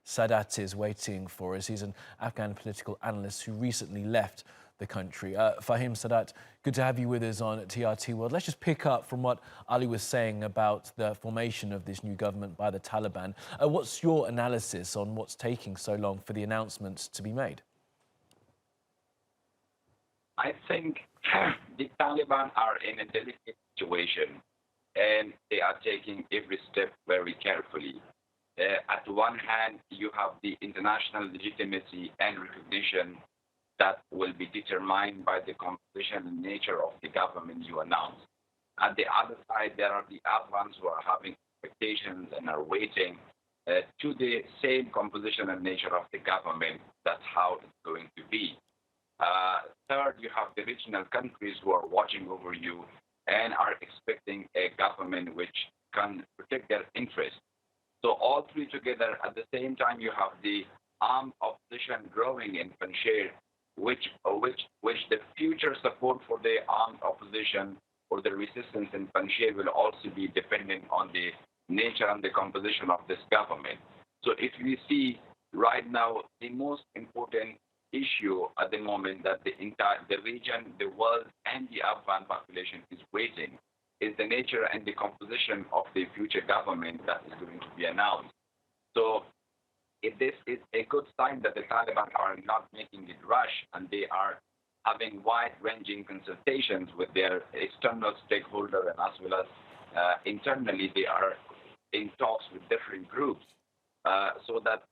Sadat is waiting for us. He's an Afghan political analyst who recently left the country. Fahim Sadat, good to have you with us on TRT World. Let's just pick up from what Ali was saying about the formation of this new government by the Taliban. What's your analysis on what's taking so long for the announcement to be made? I think the Taliban are in a delicate situation and they are taking every step very carefully. At one hand, you have the international legitimacy and recognition that will be determined by the composition and nature of the government you announce. At the other side, there are the Afghans who are having expectations and are waiting to the same composition and nature of the government. That's how it's going to be. Third, you have the regional countries who are watching over you and are expecting a government which can protect their interests. So all three together, at the same time, you have the armed opposition growing in Panjshir, which the future support for the armed opposition or the resistance in Panjshir will also be dependent on the nature and the composition of this government. So if we see right now, the most important issue at the moment that the region, the world, and the Afghan population is waiting is the nature and the composition of the future government that is going to be announced. So if this is a good sign that the Taliban are not making it rush and they are having wide-ranging consultations with their external stakeholders and as well as internally they are in talks with different groups. So that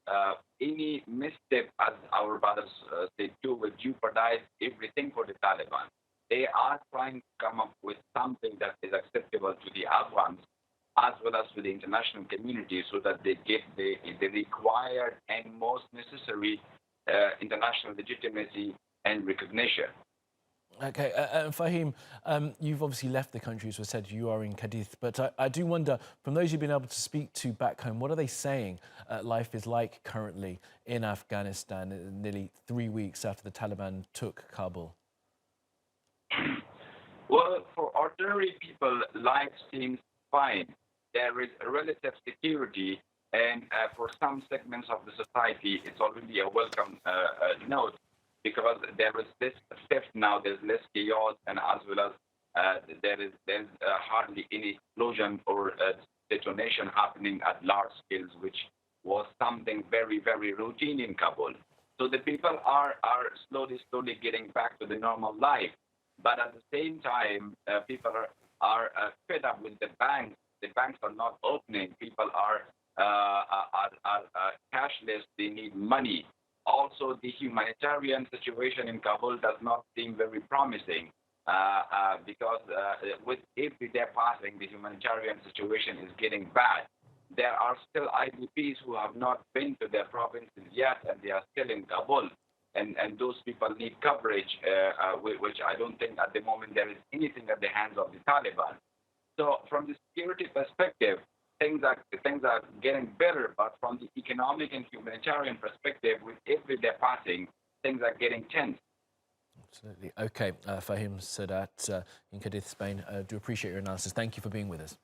any misstep, as our brothers say too, will jeopardize everything for the Taliban. They are trying to come up with something that is acceptable to the Afghans as well as to the international community so that they get the required and most necessary international legitimacy and recognition. Okay, Fahim, you've obviously left the country, as was said, you are in Cadiz, but I do wonder, from those you've been able to speak to back home, what are they saying life is like currently in Afghanistan, nearly 3 weeks after the Taliban took Kabul? Well, for ordinary people, life seems fine. There is a relative security, and for some segments of the society, it's already a welcome note. Because there is this shift now, there's less chaos, and as well as there's hardly any explosion or detonation happening at large scales, which was something very, very routine in Kabul. So the people are slowly getting back to the normal life. But at the same time, people are fed up with the banks. The banks are not opening. People are cashless. They need money. Also, the humanitarian situation in Kabul does not seem very promising because with every day passing, the humanitarian situation is getting bad. There are still IDPs who have not been to their provinces yet, and they are still in Kabul. And those people need coverage, which I don't think at the moment there is anything at the hands of the Taliban. So from the security perspective, things are getting better, but from the economic and humanitarian perspective, with every day passing, things are getting tense. Absolutely. Okay, Fahim Sadat in Cadiz, Spain. Do appreciate your analysis. Thank you for being with us.